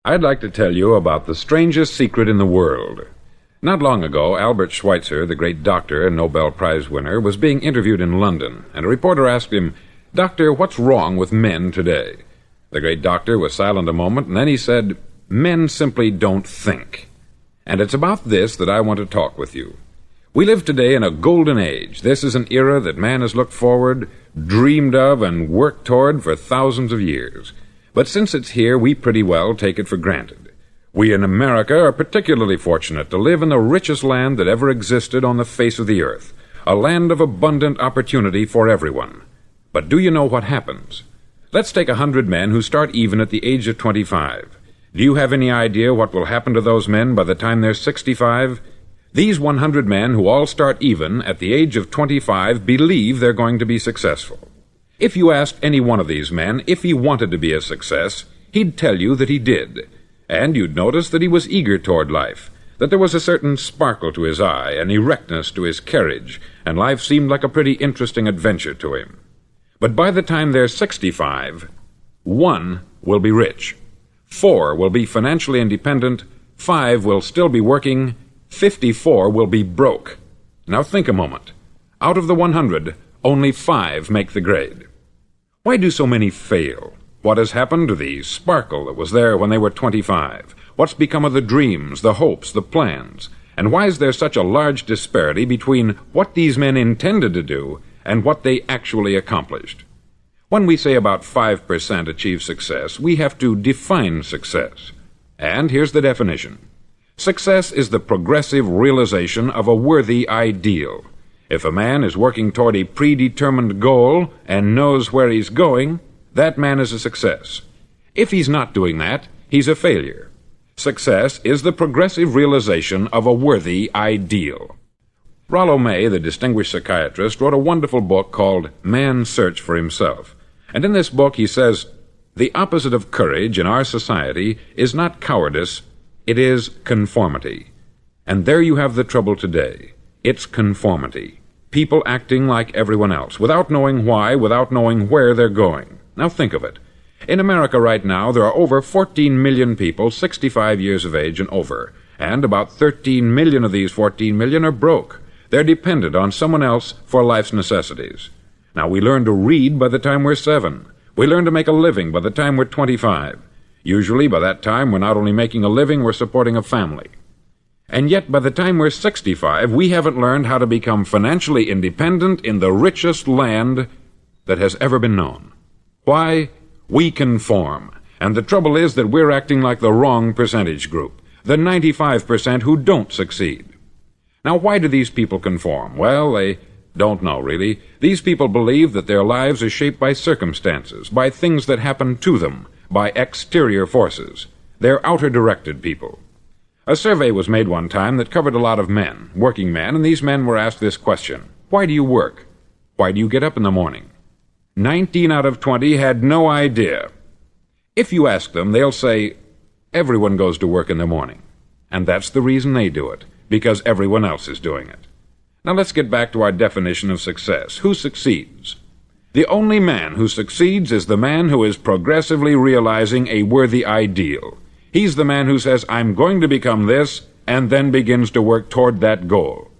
I'd like to tell you about the strangest secret in the world. Not long ago, Albert Schweitzer, the great doctor and Nobel Prize winner, was being interviewed in London, and a reporter asked him, "Doctor, what's wrong with men today?" The great doctor was silent a moment, and then he said, "Men simply don't think." And it's about this that I want to talk with you. We live today in a golden age. This is an era that man has looked forward, dreamed of, and worked toward for thousands of years. But since it's here, we pretty well take it for granted. We in America are particularly fortunate to live in the richest land that ever existed on the face of the earth, a land of abundant opportunity for everyone. But do you know what happens? Let's take 100 men who start even at the age of 25. Do you have any idea what will happen to those men by the time they're 65? These 100 men who all start even at the age of 25 believe they're going to be successful. If you asked any one of these men if he wanted to be a success, he'd tell you that he did. And you'd notice that he was eager toward life, that there was a certain sparkle to his eye, an erectness to his carriage, and life seemed like a pretty interesting adventure to him. But by the time they're 65, 1 will be rich, 4 will be financially independent, 5 will still be working, 54 will be broke. Now think a moment. Out of the 100, only 5 make the grade. Why do so many fail? What has happened to the sparkle that was there when they were 25? What's become of the dreams, the hopes, the plans? And why is there such a large disparity between what these men intended to do and what they actually accomplished? When we say about 5% achieve success, we have to define success. And here's the definition. Success is the progressive realization of a worthy ideal. If a man is working toward a predetermined goal and knows where he's going, that man is a success. If he's not doing that, he's a failure. Success is the progressive realization of a worthy ideal. Rollo May, the distinguished psychiatrist, wrote a wonderful book called Man's Search for Himself. And in this book he says, the opposite of courage in our society is not cowardice, it is conformity. And there you have the trouble today. It's conformity. People acting like everyone else, without knowing why, without knowing where they're going. Now think of it. In America right now, there are over 14 million people 65 years of age and over, and about 13 million of these 14 million are broke. They're dependent on someone else for life's necessities. Now, we learn to read by the time we're 7. We learn to make a living by the time we're 25. Usually, by that time, we're not only making a living, we're supporting a family. And yet, by the time we're 65, we haven't learned how to become financially independent in the richest land that has ever been known. Why? We conform. And the trouble is that we're acting like the wrong percentage group, the 95% who don't succeed. Now, why do these people conform? Well, they don't know, really. These people believe that their lives are shaped by circumstances, by things that happen to them, by exterior forces. They're outer-directed people. A survey was made one time that covered a lot of men, working men, and these men were asked this question. Why do you work? Why do you get up in the morning? 19 out of 20 had no idea. If you ask them, they'll say, everyone goes to work in the morning. And that's the reason they do it, because everyone else is doing it. Now let's get back to our definition of success. Who succeeds? The only man who succeeds is the man who is progressively realizing a worthy ideal. He's the man who says, I'm going to become this, and then begins to work toward that goal.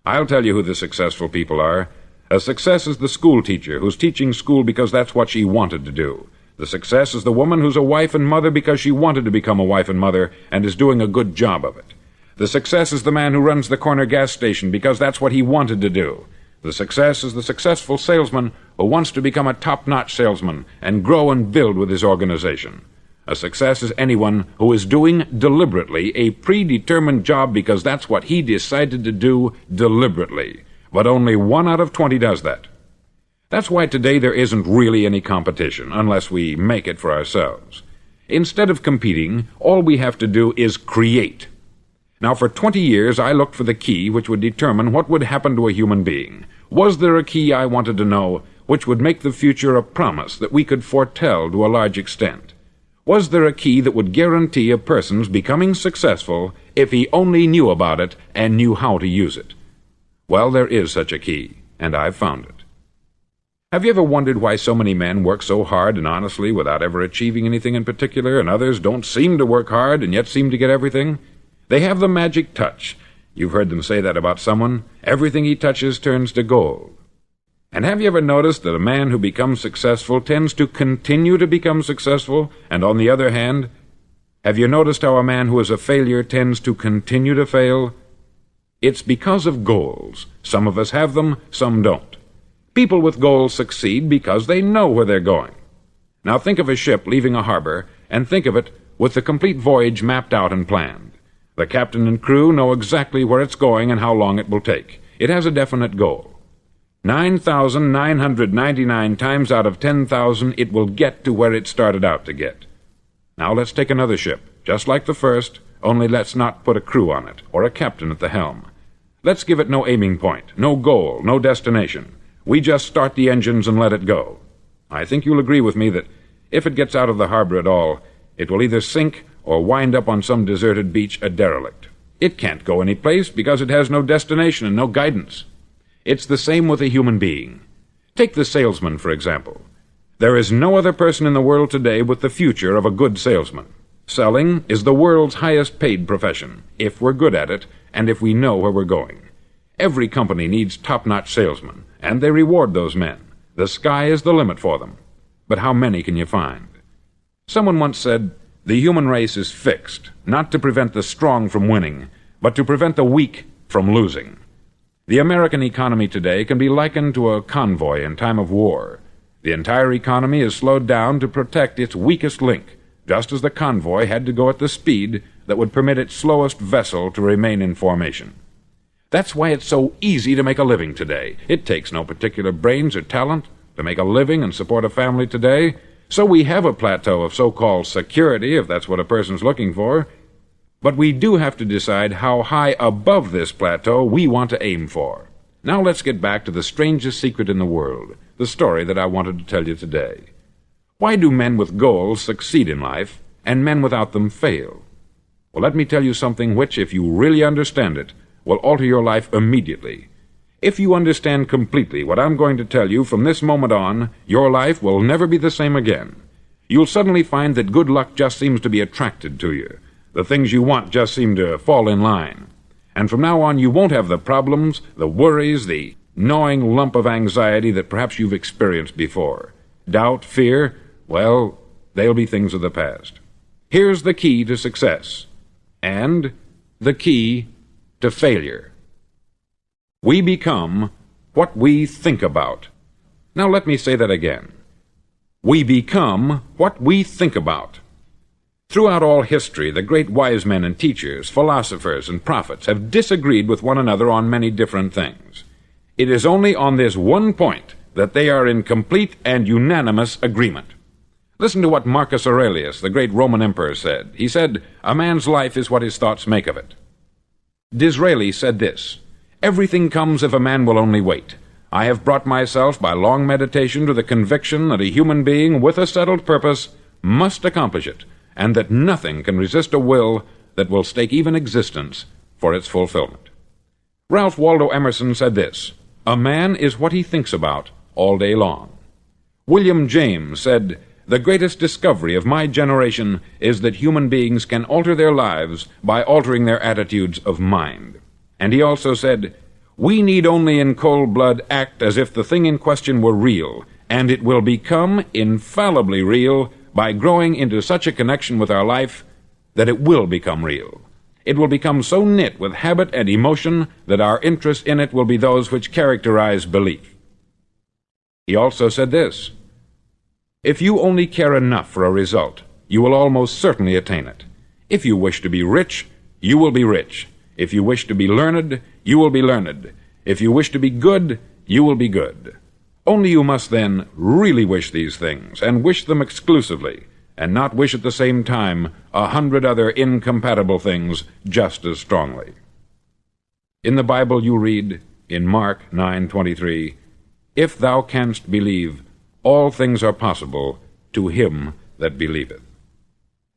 I'll tell you who the successful people are. A success is the school teacher who's teaching school because that's what she wanted to do. The success is the woman who's a wife and mother because she wanted to become a wife and mother and is doing a good job of it. The success is the man who runs the corner gas station because that's what he wanted to do. The success is the successful salesman who wants to become a top-notch salesman and grow and build with his organization. A success is anyone who is doing deliberately a predetermined job because that's what he decided to do deliberately. But only 1 out of 20 does that. That's why today there isn't really any competition, unless we make it for ourselves. Instead of competing, all we have to do is create. Now, for 20 years, I looked for the key which would determine what would happen to a human being. Was there a key I wanted to know which would make the future a promise that we could foretell to a large extent? Was there a key that would guarantee a person's becoming successful if he only knew about it and knew how to use it? Well, there is such a key, and I've found it. Have you ever wondered why so many men work so hard and honestly without ever achieving anything in particular, and others don't seem to work hard and yet seem to get everything? They have the magic touch. You've heard them say that about someone. Everything he touches turns to gold. And have you ever noticed that a man who becomes successful tends to continue to become successful, and on the other hand, have you noticed how a man who is a failure tends to continue to fail? It's because of goals. Some of us have them, some don't. People with goals succeed because they know where they're going. Now think of a ship leaving a harbor, and think of it with the complete voyage mapped out and planned. The captain and crew know exactly where it's going and how long it will take. It has a definite goal. 9,999 times out of 10,000 it will get to where it started out to get. Now let's take another ship, just like the first, only let's not put a crew on it, or a captain at the helm. Let's give it no aiming point, no goal, no destination. We just start the engines and let it go. I think you'll agree with me that if it gets out of the harbor at all, it will either sink or wind up on some deserted beach a derelict. It can't go any place because it has no destination and no guidance. It's the same with a human being. Take the salesman, for example. There is no other person in the world today with the future of a good salesman. Selling is the world's highest paid profession, if we're good at it and if we know where we're going. Every company needs top-notch salesmen, and they reward those men. The sky is the limit for them. But how many can you find? Someone once said, "The human race is fixed, not to prevent the strong from winning, but to prevent the weak from losing." The American economy today can be likened to a convoy in time of war. The entire economy is slowed down to protect its weakest link, just as the convoy had to go at the speed that would permit its slowest vessel to remain in formation. That's why it's so easy to make a living today. It takes no particular brains or talent to make a living and support a family today. So we have a plateau of so-called security, if that's what a person's looking for. But we do have to decide how high above this plateau we want to aim for. Now let's get back to the strangest secret in the world, the story that I wanted to tell you today. Why do men with goals succeed in life, and men without them fail? Well, let me tell you something which, if you really understand it, will alter your life immediately. If you understand completely what I'm going to tell you from this moment on, your life will never be the same again. You'll suddenly find that good luck just seems to be attracted to you. The things you want just seem to fall in line. And from now on, you won't have the problems, the worries, the gnawing lump of anxiety that perhaps you've experienced before. Doubt, fear, well, they'll be things of the past. Here's the key to success, and the key to failure. We become what we think about. Now let me say that again. We become what we think about. Throughout all history, the great wise men and teachers, philosophers and prophets have disagreed with one another on many different things. It is only on this one point that they are in complete and unanimous agreement. Listen to what Marcus Aurelius, the great Roman emperor, said. He said, "A man's life is what his thoughts make of it." Disraeli said this, "Everything comes if a man will only wait. I have brought myself by long meditation to the conviction that a human being with a settled purpose must accomplish it, and that nothing can resist a will that will stake even existence for its fulfillment." Ralph Waldo Emerson said this, "A man is what he thinks about all day long." William James said, "The greatest discovery of my generation is that human beings can alter their lives by altering their attitudes of mind." And he also said, "We need only in cold blood act as if the thing in question were real, and it will become infallibly real by growing into such a connection with our life that it will become real. It will become so knit with habit and emotion that our interest in it will be those which characterize belief." He also said this, "If you only care enough for a result, you will almost certainly attain it. If you wish to be rich, you will be rich. If you wish to be learned, you will be learned. If you wish to be good, you will be good. Only you must then really wish these things, and wish them exclusively, and not wish at the same time 100 other incompatible things just as strongly." In the Bible you read, in Mark 9:23, "If thou canst believe, all things are possible to him that believeth."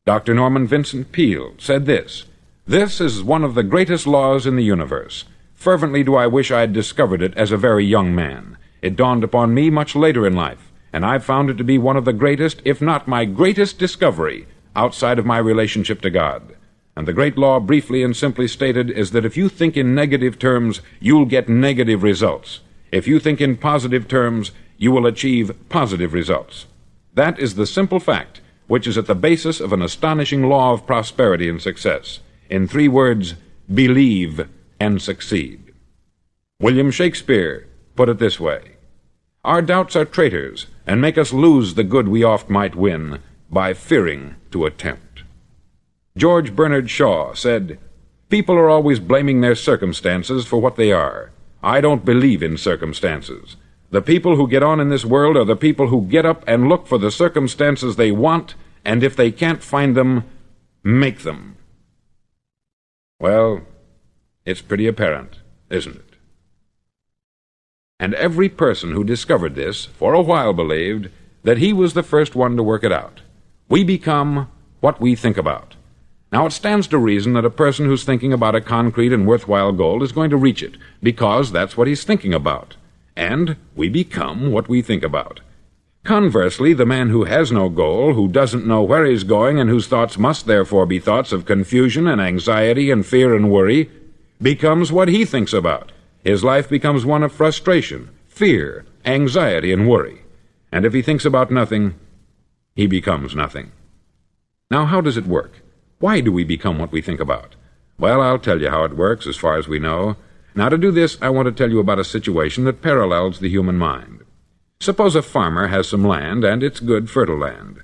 Dr. Norman Vincent Peale said this, "This is one of the greatest laws in the universe. Fervently do I wish I had discovered it as a very young man. It dawned upon me much later in life, and I've found it to be one of the greatest, if not my greatest discovery, outside of my relationship to God. And the great law, briefly and simply stated, is that if you think in negative terms, you'll get negative results. If you think in positive terms, you will achieve positive results. That is the simple fact which is at the basis of an astonishing law of prosperity and success. In 3 words, believe and succeed. William Shakespeare put it this way: "Our doubts are traitors, and make us lose the good we oft might win, by fearing to attempt." George Bernard Shaw said, "People are always blaming their circumstances for what they are. I don't believe in circumstances. The people who get on in this world are the people who get up and look for the circumstances they want, and if they can't find them, make them." Well, it's pretty apparent, isn't it? And every person who discovered this for a while believed that he was the first one to work it out. We become what we think about. Now, it stands to reason that a person who's thinking about a concrete and worthwhile goal is going to reach it, because that's what he's thinking about. And we become what we think about. Conversely, the man who has no goal, who doesn't know where he's going, and whose thoughts must therefore be thoughts of confusion and anxiety and fear and worry, becomes what he thinks about. His life becomes one of frustration, fear, anxiety, and worry. And if he thinks about nothing, he becomes nothing. Now, how does it work? Why do we become what we think about? Well, I'll tell you how it works as far as we know. Now, to do this, I want to tell you about a situation that parallels the human mind. Suppose a farmer has some land, and it's good, fertile land.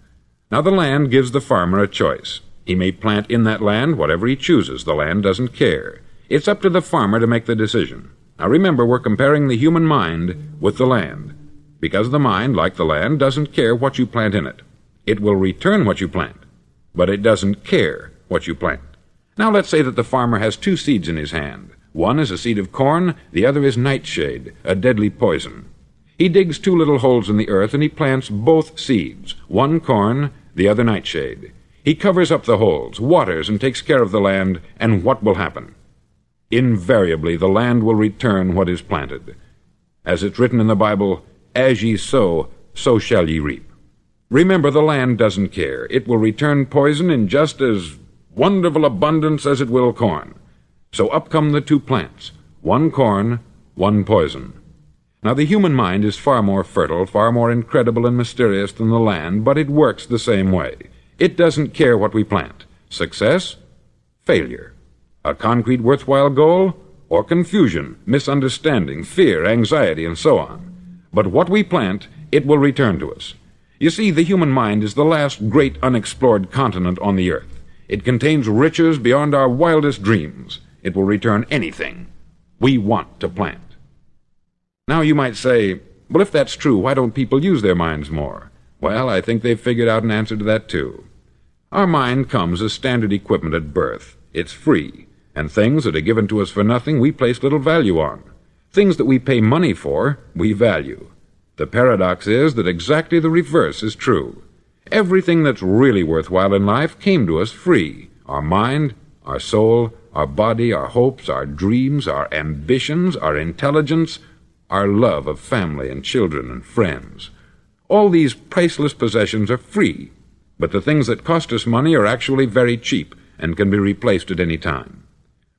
Now, the land gives the farmer a choice. He may plant in that land whatever he chooses. The land doesn't care. It's up to the farmer to make the decision. Now, remember, we're comparing the human mind with the land, because the mind, like the land, doesn't care what you plant in it. It will return what you plant, but it doesn't care what you plant. Now, let's say that the farmer has 2 seeds in his hand. One is a seed of corn, the other is nightshade, a deadly poison. He digs 2 little holes in the earth, and he plants both seeds, one corn, the other nightshade. He covers up the holes, waters, and takes care of the land, and what will happen? Invariably, the land will return what is planted. As it's written in the Bible, "As ye sow, so shall ye reap." Remember, the land doesn't care. It will return poison in just as wonderful abundance as it will corn. So up come the 2 plants, one corn, one poison. Now, the human mind is far more fertile, far more incredible and mysterious than the land, but it works the same way. It doesn't care what we plant. Success, failure. A concrete, worthwhile goal, or confusion, misunderstanding, fear, anxiety, and so on. But what we plant, it will return to us. You see, the human mind is the last great unexplored continent on the earth. It contains riches beyond our wildest dreams. It will return anything we want to plant. Now, you might say, well, if that's true, why don't people use their minds more? Well, I think they've figured out an answer to that, too. Our mind comes as standard equipment at birth. It's free, and things that are given to us for nothing we place little value on. Things that we pay money for, we value. The paradox is that exactly the reverse is true. Everything that's really worthwhile in life came to us free. Our mind, our soul, our body, our hopes, our dreams, our ambitions, our intelligence, our love of family and children and friends. All these priceless possessions are free, but the things that cost us money are actually very cheap and can be replaced at any time.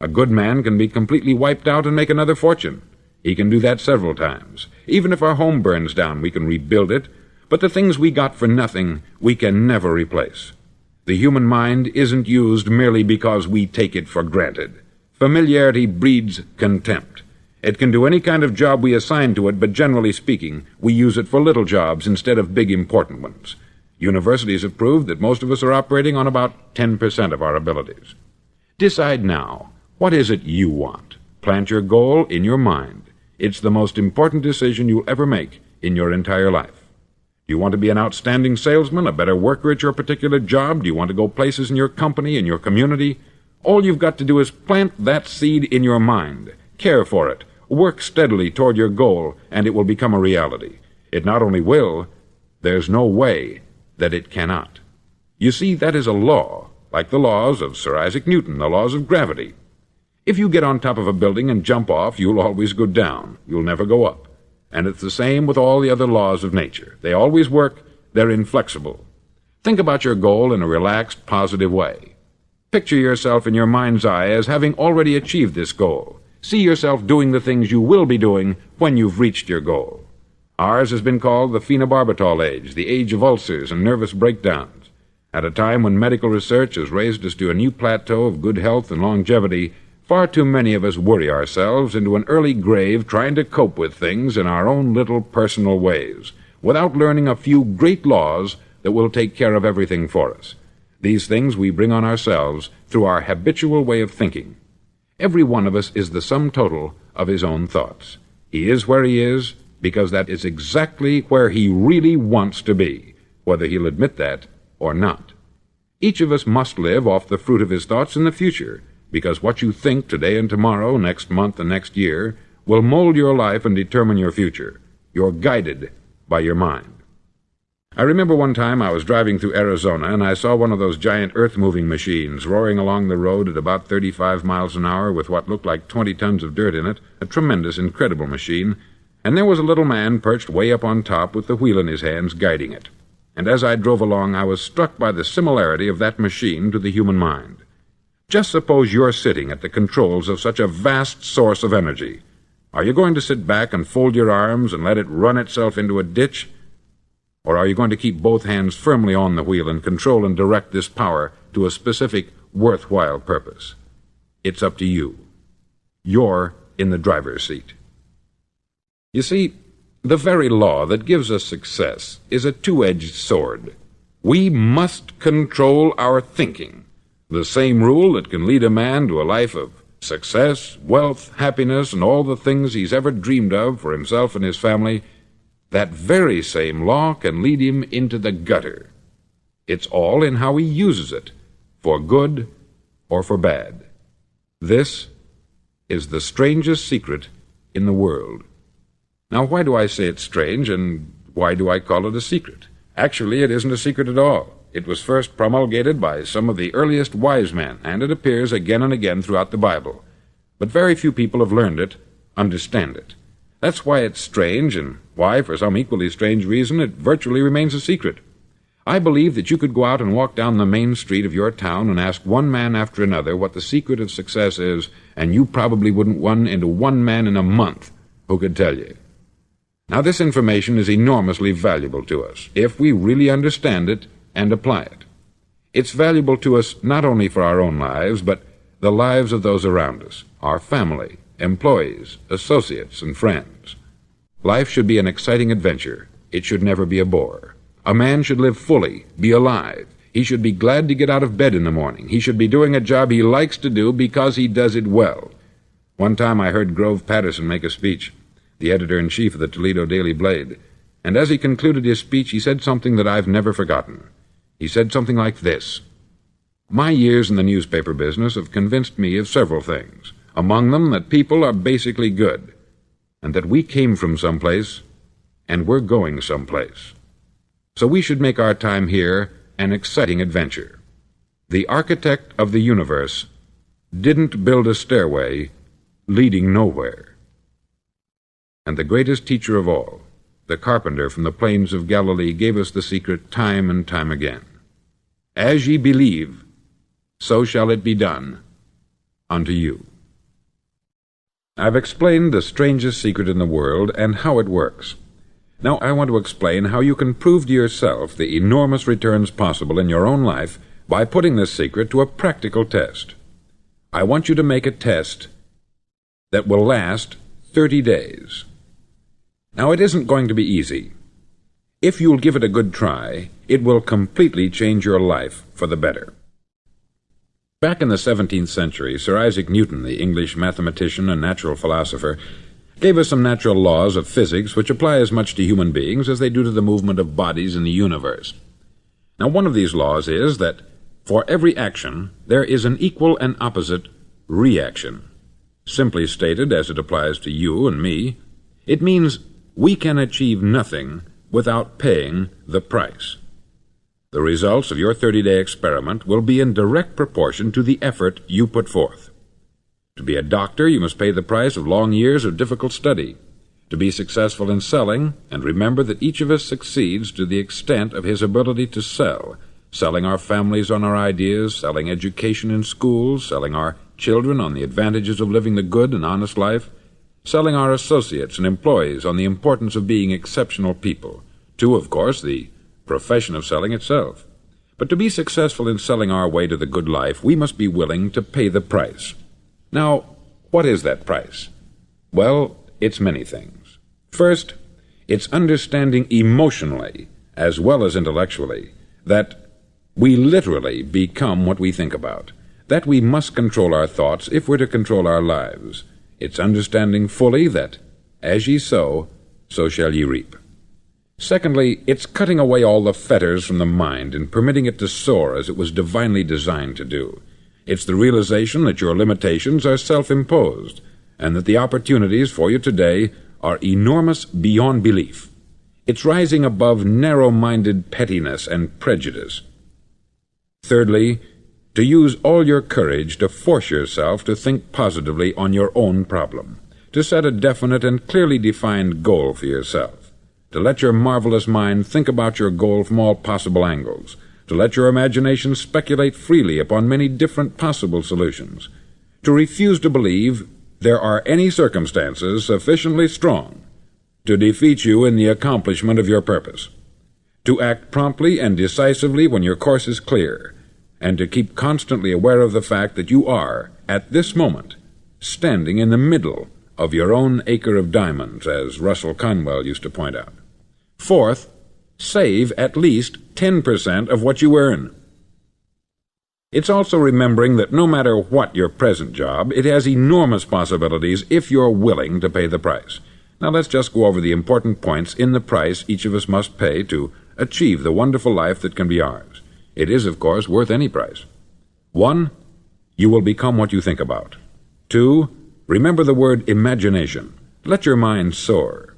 A good man can be completely wiped out and make another fortune. He can do that several times. Even if our home burns down, we can rebuild it, but the things we got for nothing, we can never replace. The human mind isn't used merely because we take it for granted. Familiarity breeds contempt. It can do any kind of job we assign to it, but generally speaking, we use it for little jobs instead of big important ones. Universities have proved that most of us are operating on about 10% of our abilities. Decide now, what is it you want? Plant your goal in your mind. It's the most important decision you'll ever make in your entire life. Do you want to be an outstanding salesman, a better worker at your particular job? Do you want to go places in your company, in your community? All you've got to do is plant that seed in your mind. Care for it. Work steadily toward your goal, and it will become a reality. It not only will, there's no way that it cannot. You see, that is a law, like the laws of Sir Isaac Newton, the laws of gravity. If you get on top of a building and jump off, you'll always go down. You'll never go up. And it's the same with all the other laws of nature. They always work, they're inflexible. Think about your goal in a relaxed, positive way. Picture yourself in your mind's eye as having already achieved this goal. See yourself doing the things you will be doing when you've reached your goal. Ours has been called the phenobarbital age, the age of ulcers and nervous breakdowns. At a time when medical research has raised us to a new plateau of good health and longevity, far too many of us worry ourselves into an early grave trying to cope with things in our own little personal ways, without learning a few great laws that will take care of everything for us. These things we bring on ourselves through our habitual way of thinking. Every one of us is the sum total of his own thoughts. He is where he is because that is exactly where he really wants to be, whether he'll admit that or not. Each of us must live off the fruit of his thoughts in the future, because what you think today and tomorrow, next month and next year, will mold your life and determine your future. You're guided by your mind. I remember one time I was driving through Arizona and I saw one of those giant earth-moving machines roaring along the road at about 35 miles an hour with what looked like 20 tons of dirt in it, a tremendous, incredible machine, and there was a little man perched way up on top with the wheel in his hands guiding it. And as I drove along, I was struck by the similarity of that machine to the human mind. Just suppose you're sitting at the controls of such a vast source of energy. Are you going to sit back and fold your arms and let it run itself into a ditch? Or are you going to keep both hands firmly on the wheel and control and direct this power to a specific, worthwhile purpose? It's up to you. You're in the driver's seat. You see, the very law that gives us success is a two-edged sword. We must control our thinking. The same rule that can lead a man to a life of success, wealth, happiness, and all the things he's ever dreamed of for himself and his family, that very same law can lead him into the gutter. It's all in how he uses it, for good or for bad. This is the strangest secret in the world. Now, why do I say it's strange, and why do I call it a secret? Actually, it isn't a secret at all. It was first promulgated by some of the earliest wise men, and it appears again and again throughout the Bible. But very few people have learned it, understand it. That's why it's strange, and why, for some equally strange reason, it virtually remains a secret. I believe that you could go out and walk down the main street of your town and ask one man after another what the secret of success is, and you probably wouldn't run into one man in a month who could tell you. Now, this information is enormously valuable to us, if we really understand it and apply it. It's valuable to us not only for our own lives, but the lives of those around us, our family, employees, associates, and friends. Life should be an exciting adventure. It should never be a bore. A man should live fully, be alive. He should be glad to get out of bed in the morning. He should be doing a job he likes to do because he does it well. One time I heard Grove Patterson make a speech, the editor-in-chief of the Toledo Daily Blade, and as he concluded his speech, he said something that I've never forgotten. He said something like this: "My years in the newspaper business have convinced me of several things, among them that people are basically good, and that we came from someplace, and we're going someplace. So we should make our time here an exciting adventure. The architect of the universe didn't build a stairway leading nowhere." And the greatest teacher of all, the carpenter from the plains of Galilee, gave us the secret time and time again. As ye believe, so shall it be done unto you. I've explained the strangest secret in the world and how it works. Now I want to explain how you can prove to yourself the enormous returns possible in your own life by putting this secret to a practical test. I want you to make a test that will last 30 days. Now, it isn't going to be easy. If you'll give it a good try, it will completely change your life for the better. Back in the 17th century, Sir Isaac Newton, the English mathematician and natural philosopher, gave us some natural laws of physics which apply as much to human beings as they do to the movement of bodies in the universe. Now, one of these laws is that for every action, there is an equal and opposite reaction. Simply stated, as it applies to you and me, it means we can achieve nothing without paying the price. The results of your 30-day experiment will be in direct proportion to the effort you put forth. To be a doctor, you must pay the price of long years of difficult study. To be successful in selling, and remember that each of us succeeds to the extent of his ability to sell, selling our families on our ideas, selling education in schools, selling our children on the advantages of living the good and honest life, selling our associates and employees on the importance of being exceptional people, to, of course, the profession of selling itself. But to be successful in selling our way to the good life, we must be willing to pay the price. Now, what is that price? Well, it's many things. First, it's understanding emotionally, as well as intellectually, that we literally become what we think about, that we must control our thoughts if we're to control our lives. It's understanding fully that, as ye sow, so shall ye reap. Secondly, it's cutting away all the fetters from the mind and permitting it to soar as it was divinely designed to do. It's the realization that your limitations are self-imposed, and that the opportunities for you today are enormous beyond belief. It's rising above narrow-minded pettiness and prejudice. Thirdly, to use all your courage to force yourself to think positively on your own problem, to set a definite and clearly defined goal for yourself, to let your marvelous mind think about your goal from all possible angles, to let your imagination speculate freely upon many different possible solutions, to refuse to believe there are any circumstances sufficiently strong to defeat you in the accomplishment of your purpose, to act promptly and decisively when your course is clear, and to keep constantly aware of the fact that you are, at this moment, standing in the middle of your own acre of diamonds, as Russell Conwell used to point out. Fourth, save at least 10% of what you earn. It's also remembering that no matter what your present job, it has enormous possibilities if you're willing to pay the price. Now let's just go over the important points in the price each of us must pay to achieve the wonderful life that can be ours. It is, of course, worth any price. 1. You will become what you think about. 2. Remember the word imagination. Let your mind soar.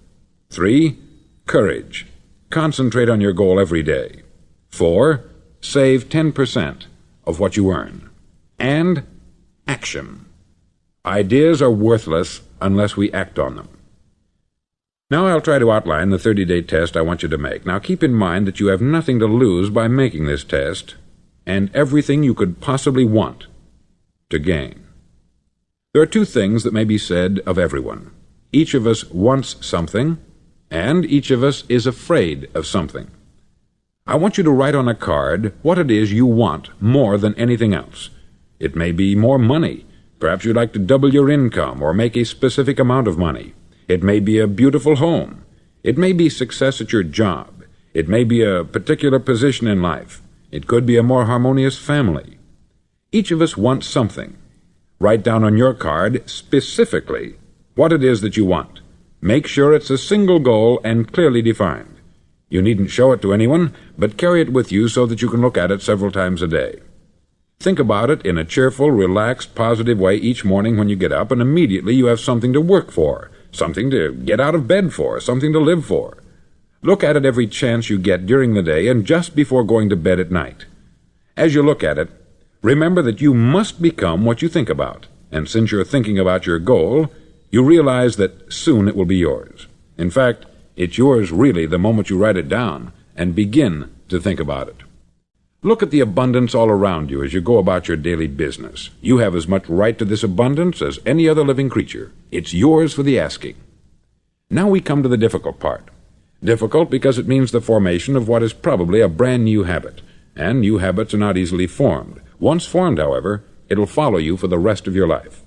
3. Courage. Concentrate on your goal every day. 4. Save 10% of what you earn. And action. Ideas are worthless unless we act on them. Now I'll try to outline the 30-day test I want you to make. Now keep in mind that you have nothing to lose by making this test, and everything you could possibly want to gain. There are two things that may be said of everyone. Each of us wants something, and each of us is afraid of something. I want you to write on a card what it is you want more than anything else. It may be more money. Perhaps you'd like to double your income or make a specific amount of money. It may be a beautiful home. It may be success at your job. It may be a particular position in life. It could be a more harmonious family. Each of us wants something. Write down on your card specifically what it is that you want. Make sure it's a single goal and clearly defined. You needn't show it to anyone, but carry it with you so that you can look at it several times a day. Think about it in a cheerful, relaxed, positive way each morning when you get up, and immediately you have something to work for, something to get out of bed for, something to live for. Look at it every chance you get during the day and just before going to bed at night. As you look at it, remember that you must become what you think about, and since you're thinking about your goal, you realize that soon it will be yours. In fact, it's yours really the moment you write it down and begin to think about it. Look at the abundance all around you as you go about your daily business. You have as much right to this abundance as any other living creature. It's yours for the asking. Now we come to the difficult part. Difficult because it means the formation of what is probably a brand new habit, and new habits are not easily formed. Once formed, however, it'll follow you for the rest of your life.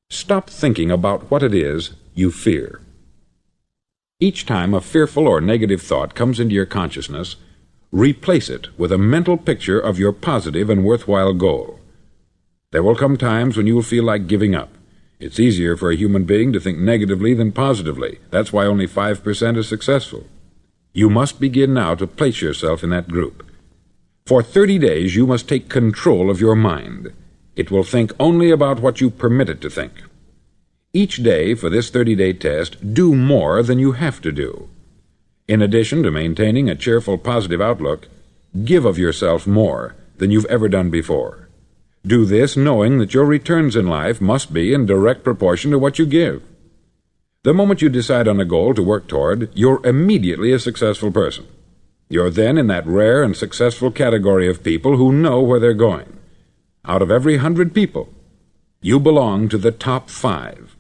Stop thinking about what it is you fear. Each time a fearful or negative thought comes into your consciousness, replace it with a mental picture of your positive and worthwhile goal. There will come times when you will feel like giving up. It's easier for a human being to think negatively than positively. That's why only 5% is successful. You must begin now to place yourself in that group. For 30 days you must take control of your mind. It will think only about what you permit it to think. Each day for this 30-day test, do more than you have to do. In addition to maintaining a cheerful, positive outlook, give of yourself more than you've ever done before. Do this knowing that your returns in life must be in direct proportion to what you give. The moment you decide on a goal to work toward, you're immediately a successful person. You're then in that rare and successful category of people who know where they're going. Out of every 100 people, you belong to the top 5.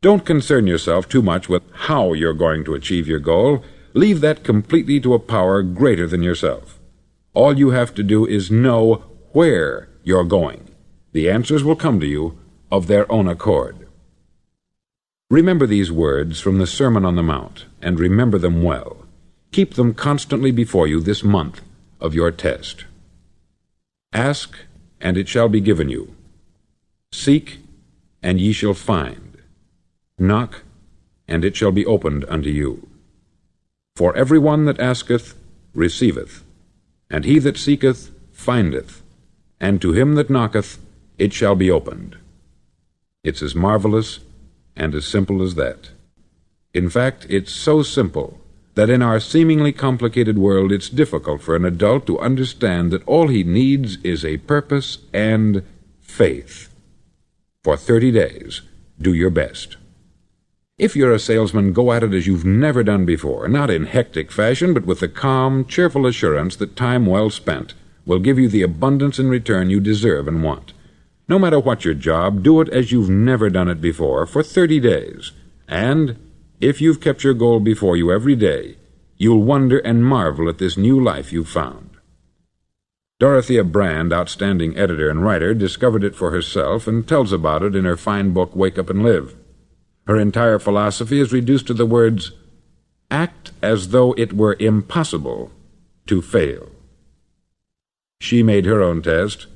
Don't concern yourself too much with how you're going to achieve your goal. Leave that completely to a power greater than yourself. All you have to do is know where you're going. The answers will come to you of their own accord. Remember these words from the Sermon on the Mount, and remember them well. Keep them constantly before you this month of your test. Ask, and it shall be given you. Seek, and ye shall find. Knock, and it shall be opened unto you. For every one that asketh receiveth, and he that seeketh findeth, and to him that knocketh it shall be opened. It's as marvelous and as simple as that. In fact, it's so simple that in our seemingly complicated world it's difficult for an adult to understand that all he needs is a purpose and faith. For 30 days, do your best. If you're a salesman, go at it as you've never done before, not in hectic fashion, but with the calm, cheerful assurance that time well spent will give you the abundance in return you deserve and want. No matter what your job, do it as you've never done it before for 30 days. And if you've kept your goal before you every day, you'll wonder and marvel at this new life you've found. Dorothea Brand, outstanding editor and writer, discovered it for herself and tells about it in her fine book, Wake Up and Live. Her entire philosophy is reduced to the words, act as though it were impossible to fail. She made her own test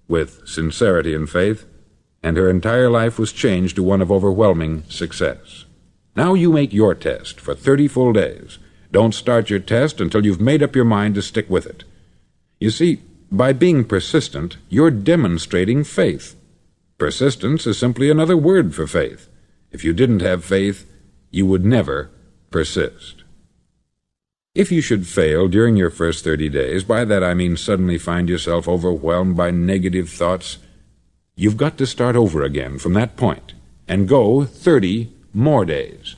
with sincerity and faith, and her entire life was changed to one of overwhelming success. Now you make your test for 30 full days. Don't start your test until you've made up your mind to stick with it. You see, by being persistent, you're demonstrating faith. Persistence is simply another word for faith. If you didn't have faith, you would never persist. If you should fail during your first 30 days, by that I mean suddenly find yourself overwhelmed by negative thoughts, you've got to start over again from that point and go 30 more days.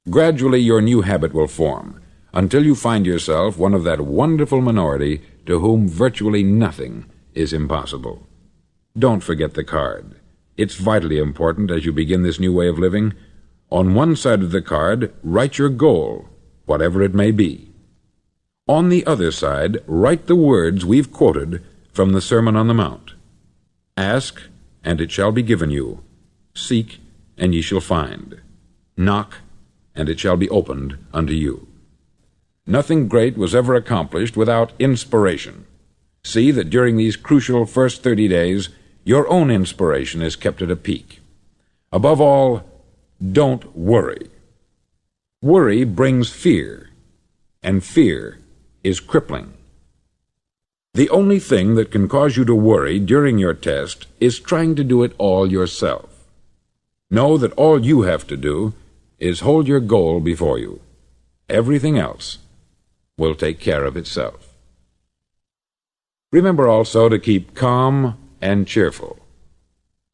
Gradually your new habit will form until you find yourself one of that wonderful minority to whom virtually nothing is impossible. Don't forget the card. It's vitally important as you begin this new way of living. On one side of the card, write your goal, whatever it may be. On the other side, write the words we've quoted from the Sermon on the Mount. Ask, and it shall be given you. Seek, and ye shall find. Knock, and it shall be opened unto you. Nothing great was ever accomplished without inspiration. See that during these crucial first 30 days, your own inspiration is kept at a peak. Above all, don't worry. Worry brings fear, and fear is crippling. The only thing that can cause you to worry during your test is trying to do it all yourself. Know that all you have to do is hold your goal before you. Everything else will take care of itself. Remember also to keep calm and cheerful.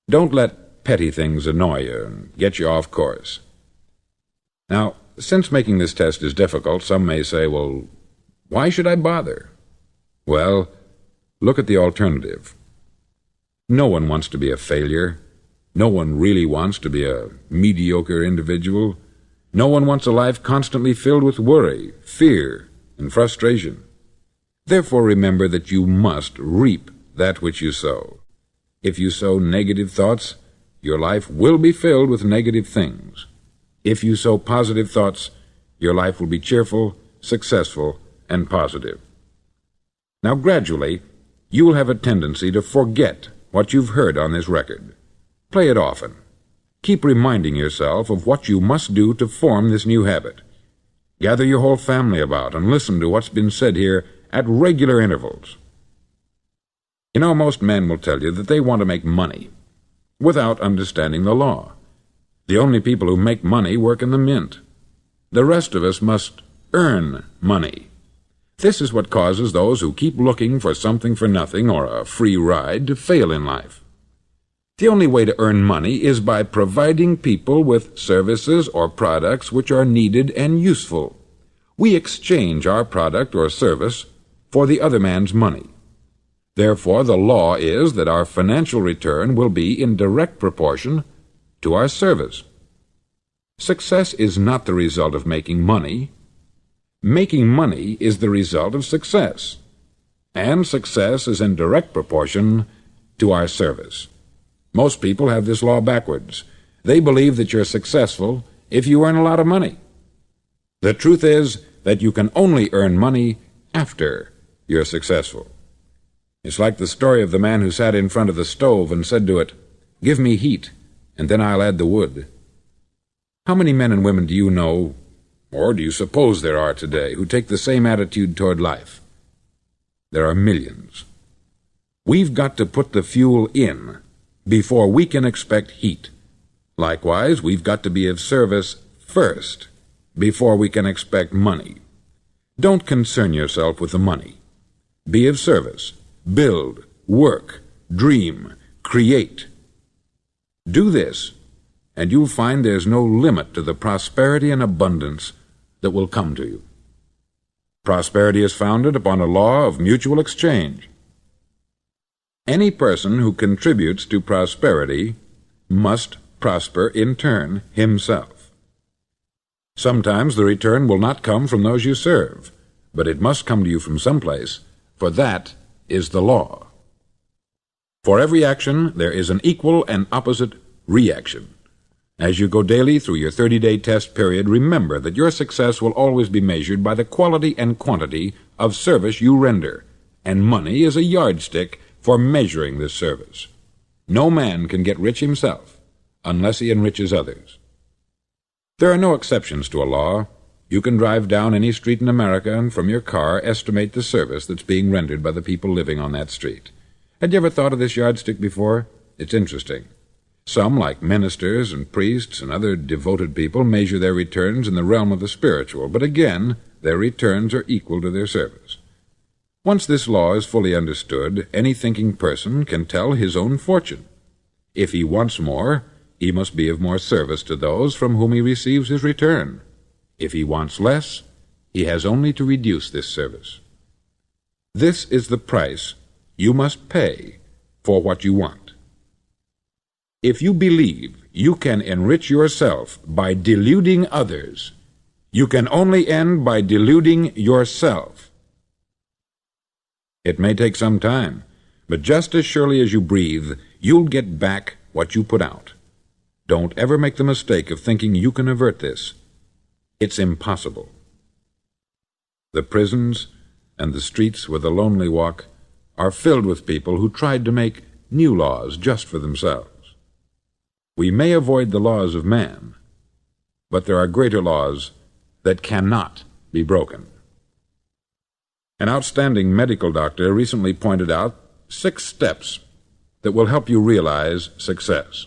Don't let petty things annoy you and get you off course. Now, since making this test is difficult, some may say, well, why should I bother? Well, look at the alternative. No one wants to be a failure. No one really wants to be a mediocre individual. No one wants a life constantly filled with worry, fear, and frustration. Therefore, remember that you must reap that which you sow. If you sow negative thoughts, your life will be filled with negative things. If you sow positive thoughts, your life will be cheerful, successful, and positive. Now, gradually, you will have a tendency to forget what you've heard on this record. Play it often. Keep reminding yourself of what you must do to form this new habit. Gather your whole family about and listen to what's been said here at regular intervals. You know, most men will tell you that they want to make money without understanding the law. The only people who make money work in the mint. The rest of us must earn money. This is what causes those who keep looking for something for nothing or a free ride to fail in life. The only way to earn money is by providing people with services or products which are needed and useful. We exchange our product or service for the other man's money. Therefore, the law is that our financial return will be in direct proportion to our service. Success is not the result of making money. Making money is the result of success, and success is in direct proportion to our service. Most people have this law backwards. They believe that you're successful if you earn a lot of money. The truth is that you can only earn money after you're successful. It's like the story of the man who sat in front of the stove and said to it, "Give me heat, and then I'll add the wood." How many men and women do you know, or do you suppose there are today, who take the same attitude toward life? There are millions. We've got to put the fuel in before we can expect heat. Likewise, we've got to be of service first before we can expect money. Don't concern yourself with the money. Be of service. Build, work, dream, create. Do this, and you'll find there's no limit to the prosperity and abundance that will come to you. Prosperity is founded upon a law of mutual exchange. Any person who contributes to prosperity must prosper in turn himself. Sometimes the return will not come from those you serve, but it must come to you from someplace, for that is the law. For every action there is an equal and opposite reaction. As you go daily through your 30-day test period, remember that your success will always be measured by the quality and quantity of service you render, and money is a yardstick for measuring this service. No man can get rich himself unless he enriches others. There are no exceptions to a law. You can drive down any street in America and from your car estimate the service that's being rendered by the people living on that street. Had you ever thought of this yardstick before? It's interesting. Some, like ministers and priests and other devoted people, measure their returns in the realm of the spiritual, but again, their returns are equal to their service. Once this law is fully understood, any thinking person can tell his own fortune. If he wants more, he must be of more service to those from whom he receives his return. If he wants less, he has only to reduce this service. This is the price you must pay for what you want. If you believe you can enrich yourself by deluding others, you can only end by deluding yourself. It may take some time, but just as surely as you breathe, you'll get back what you put out. Don't ever make the mistake of thinking you can avert this. It's impossible. The prisons and the streets where the lonely walk are filled with people who tried to make new laws just for themselves. We may avoid the laws of man, but there are greater laws that cannot be broken. An outstanding medical doctor recently pointed out 6 steps that will help you realize success.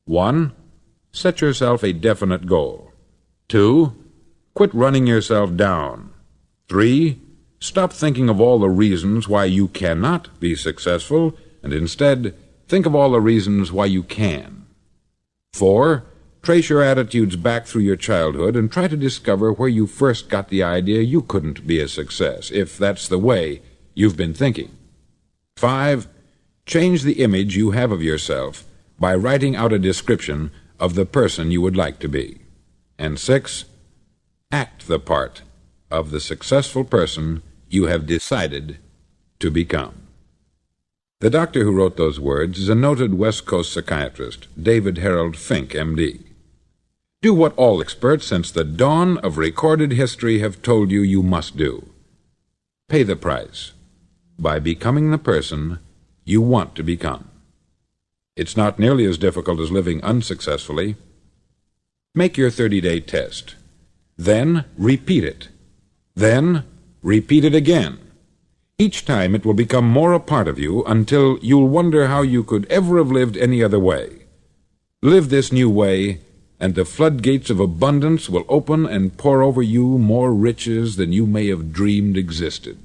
1. Set yourself a definite goal. 2. Quit running yourself down. 3. Stop thinking of all the reasons why you cannot be successful, and instead think of all the reasons why you can. 4. Trace your attitudes back through your childhood and try to discover where you first got the idea you couldn't be a success, if that's the way you've been thinking. 5. Change the image you have of yourself by writing out a description of the person you would like to be. And 6. Act the part of the successful person you have decided to become. The doctor who wrote those words is a noted West Coast psychiatrist, David Harold Fink, M.D. Do what all experts since the dawn of recorded history have told you you must do. Pay the price by becoming the person you want to become. It's not nearly as difficult as living unsuccessfully. Make your 30-day test. Then repeat it. Then repeat it again. Each time it will become more a part of you until you'll wonder how you could ever have lived any other way. Live this new way, and the floodgates of abundance will open and pour over you more riches than you may have dreamed existed.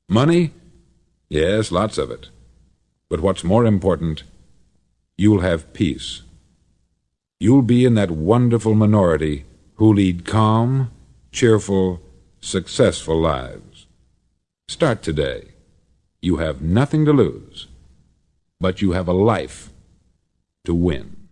Money? Yes, lots of it. But what's more important, you'll have peace. You'll be in that wonderful minority who lead calm, cheerful, successful lives. Start today. You have nothing to lose, but you have a life to win.